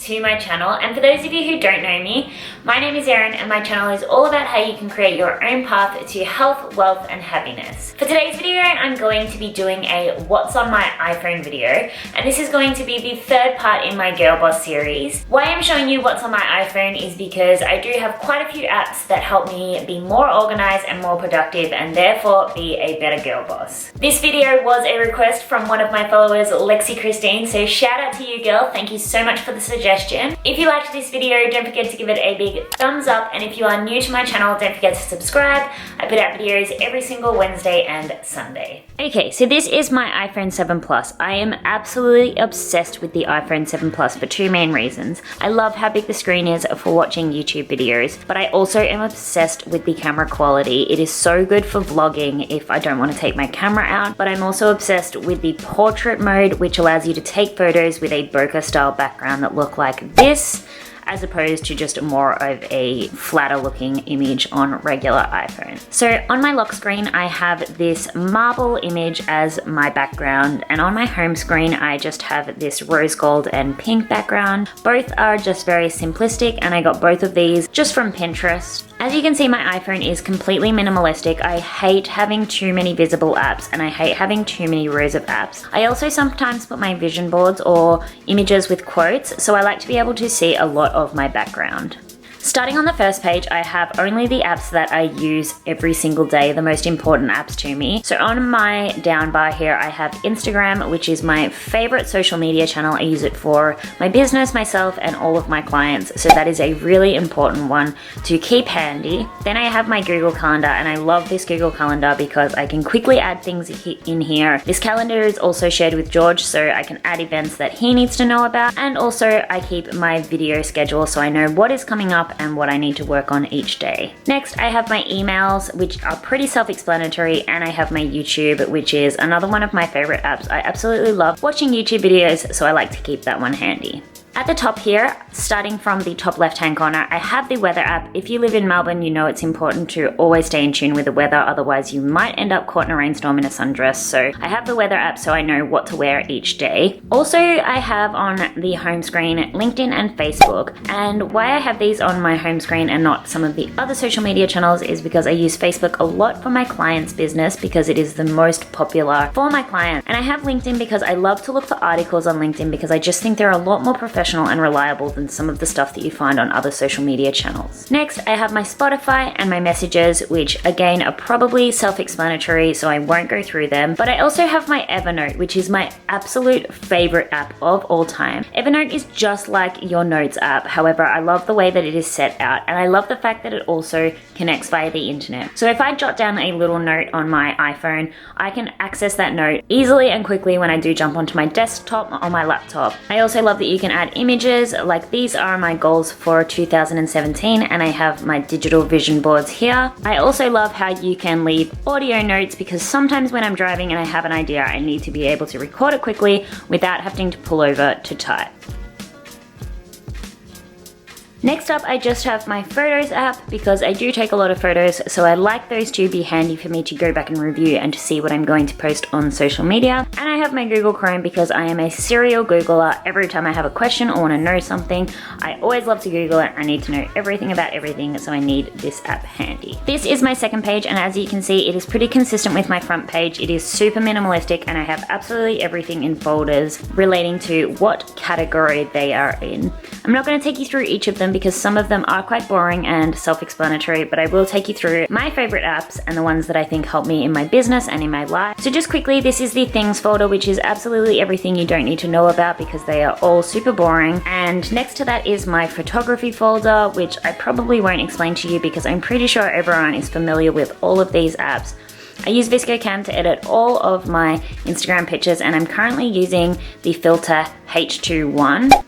to my channel, and for those of you who don't know me, my name is Erin and my channel is all about how you can create your own path to health, wealth and happiness. For today's video, I'm going to be doing a what's on my iPhone video, and this is going to be the third part in my Girlboss series. Why I'm showing you what's on my iPhone is because I do have quite a few apps that help me be more organized and more productive and therefore be a better girl boss. This video was a request from one of my followers, Lexi Christine, so shout out to you girl, thank you so much for the suggestion. If you liked this video, don't forget to give it a big thumbs up, and if you are new to my channel, don't forget to subscribe. I put out videos every single Wednesday and Sunday. Okay, so this is my iPhone 7 Plus. I am absolutely obsessed with the iPhone 7 Plus for two main reasons. I love how big the screen is for watching YouTube videos, but I also am obsessed with the camera quality. It is so good for vlogging if I don't want to take my camera out, but I'm also obsessed with the portrait mode, which allows you to take photos with a bokeh style background that look like this, as opposed to just more of a flatter looking image on regular iPhone. So on my lock screen, I have this marble image as my background, and on my home screen, I just have this rose gold and pink background. Both are just very simplistic, and I got both of these just from Pinterest. As you can see, my iPhone is completely minimalistic. I hate having too many visible apps, and I hate having too many rows of apps. I also sometimes put my vision boards or images with quotes, so I like to be able to see a lot of my background. Starting on the first page, I have only the apps that I use every single day, the most important apps to me. So on my down bar here, I have Instagram, which is my favorite social media channel. I use it for my business, myself, and all of my clients. So that is a really important one to keep handy. Then I have my Google Calendar, and I love this Google Calendar because I can quickly add things in here. This calendar is also shared with George, so I can add events that he needs to know about. And also I keep my video schedule so I know what is coming up and what I need to work on each day. Next, I have my emails, which are pretty self-explanatory, and I have my YouTube, which is another one of my favorite apps. I absolutely love watching YouTube videos, so I like to keep that one handy. At the top here, starting from the top left-hand corner, I have the weather app. If you live in Melbourne, you know it's important to always stay in tune with the weather, otherwise you might end up caught in a rainstorm in a sundress. So I have the weather app so I know what to wear each day. Also, I have on the home screen LinkedIn and Facebook. And why I have these on my home screen and not some of the other social media channels is because I use Facebook a lot for my clients' business because it is the most popular for my clients. And I have LinkedIn because I love to look for articles on LinkedIn because I just think they're a lot more professional and reliable than some of the stuff that you find on other social media channels. Next, I have my Spotify and my messages, which again are probably self-explanatory, so I won't go through them. But I also have my Evernote, which is my absolute favorite app of all time. Evernote is just like your notes app. However, I love the way that it is set out, and I love the fact that it also connects via the internet. So if I jot down a little note on my iPhone, I can access that note easily and quickly when I do jump onto my desktop or my laptop. I also love that you can add images, like these are my goals for 2017, and I have my digital vision boards here. I also love how you can leave audio notes because sometimes when I'm driving and I have an idea, I need to be able to record it quickly without having to pull over to type. Next up, I just have my Photos app because I do take a lot of photos, so I like those to be handy for me to go back and review and to see what I'm going to post on social media. And I have my Google Chrome because I am a serial Googler. Every time I have a question or want to know something, I always love to Google it. I need to know everything about everything, so I need this app handy. This is my second page, and as you can see, it is pretty consistent with my front page. It is super minimalistic, and I have absolutely everything in folders relating to what category they are in. I'm not going to take you through each of them because some of them are quite boring and self-explanatory, but I will take you through my favorite apps and the ones that I think help me in my business and in my life. So just quickly, this is the things folder, which is absolutely everything you don't need to know about because they are all super boring. And next to that is my photography folder, which I probably won't explain to you because I'm pretty sure everyone is familiar with all of these apps. I use ViscoCam to edit all of my Instagram pictures, and I'm currently using the filter H21.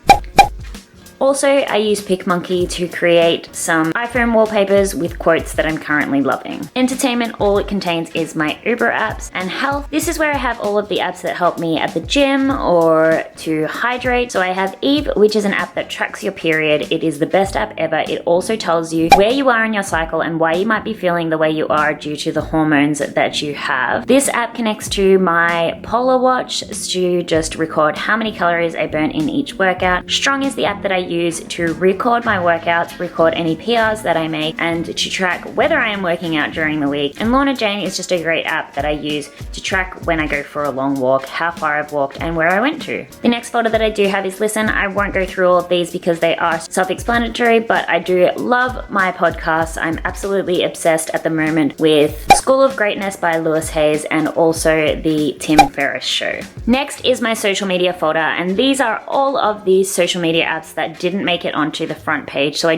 Also, I use PicMonkey to create some iPhone wallpapers with quotes that I'm currently loving. Entertainment, all it contains is my Uber apps. And health, this is where I have all of the apps that help me at the gym or to hydrate. So I have Eve, which is an app that tracks your period. It is the best app ever. It also tells you where you are in your cycle and why you might be feeling the way you are due to the hormones that you have. This app connects to my Polar Watch to just record how many calories I burn in each workout. Strong is the app that I use to record my workouts, record any PRs that I make, and to track whether I am working out during the week. And Lorna Jane is just a great app that I use to track when I go for a long walk, how far I've walked, and where I went to. The next folder that I do have is Listen. I won't go through all of these because they are self-explanatory, but I do love my podcasts. I'm absolutely obsessed at the moment with School of Greatness by Lewis Hayes and also the Tim Ferriss Show. Next is my social media folder, and these are all of these social media apps that didn't make it onto the front page, so I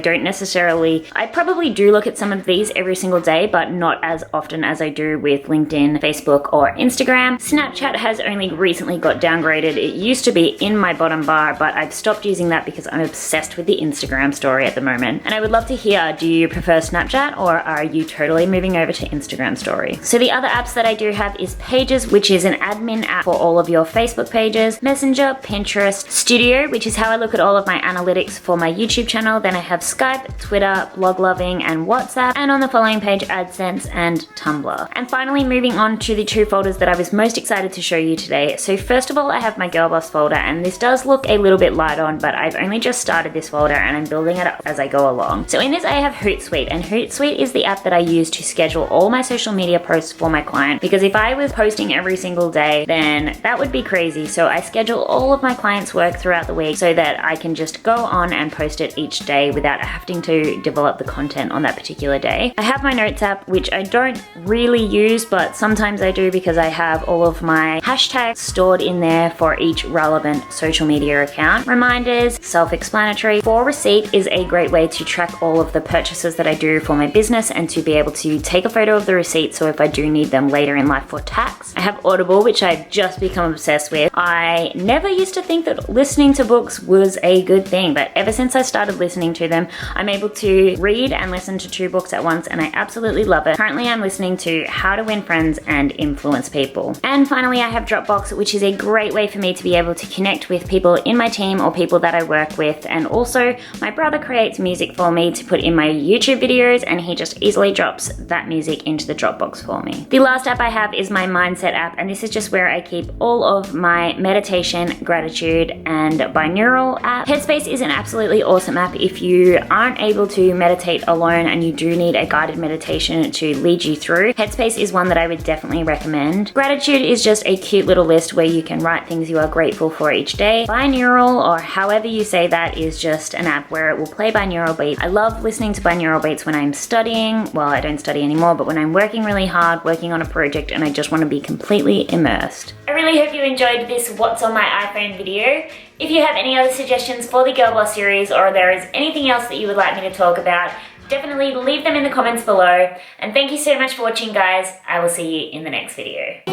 probably do look at some of these every single day, but not as often as I do with LinkedIn, Facebook, or Instagram. Snapchat has only recently got downgraded. It used to be in my bottom bar, but I've stopped using that because I'm obsessed with the Instagram story at the moment. And I would love to hear, do you prefer Snapchat or are you totally moving over to Instagram story? So the other apps that I do have is Pages, which is an admin app for all of your Facebook pages, Messenger, Pinterest, Studio, which is how I look at all of my analytics for my YouTube channel. Then I have Skype, Twitter, Blog Loving, and WhatsApp. And on the following page, AdSense and Tumblr. And finally, moving on to the two folders that I was most excited to show you today. So first of all, I have my Girlboss folder, and this does look a little bit light on, but I've only just started this folder and I'm building it up as I go along. So in this, I have Hootsuite, and Hootsuite is the app that I use to schedule all my social media posts for my client, because if I was posting every single day, then that would be crazy. So I schedule all of my clients' work throughout the week so that I can just go on and post it each day without having to develop the content on that particular day. I have my Notes app, which I don't really use, but sometimes I do because I have all of my hashtags stored in there for each relevant social media account. Reminders, self-explanatory. For Receipt is a great way to track all of the purchases that I do for my business and to be able to take a photo of the receipt so if I do need them later in life for tax. I have Audible, which I've just become obsessed with. I never used to think that listening to books was a good thing, but ever since I started listening to them, I'm able to read and listen to 2 books at once, and I absolutely love it. Currently, I'm listening to How to Win Friends and Influence People. And finally, I have Dropbox, which is a great way for me to be able to connect with people in my team or people that I work with. And also, my brother creates music for me to put in my YouTube videos, and he just easily drops that music into the Dropbox for me. The last app I have is my Mindset app, and this is just where I keep all of my meditation, gratitude, and binaural app. Headspace is an absolutely awesome app if you aren't able to meditate alone and you do need a guided meditation to lead you through. Headspace is one that I would definitely recommend. Gratitude is just a cute little list where you can write things you are grateful for each day. Binaural, or however you say that, is just an app where it will play binaural beats. I love listening to binaural beats when I'm studying. Well, I don't study anymore, but when I'm working really hard, working on a project, and I just want to be completely immersed. I really hope you enjoyed this What's on My iPhone video. If you have any other suggestions for the Girlboss series, or there is anything else that you would like me to talk about, definitely leave them in the comments below. And thank you so much for watching, guys. I will see you in the next video.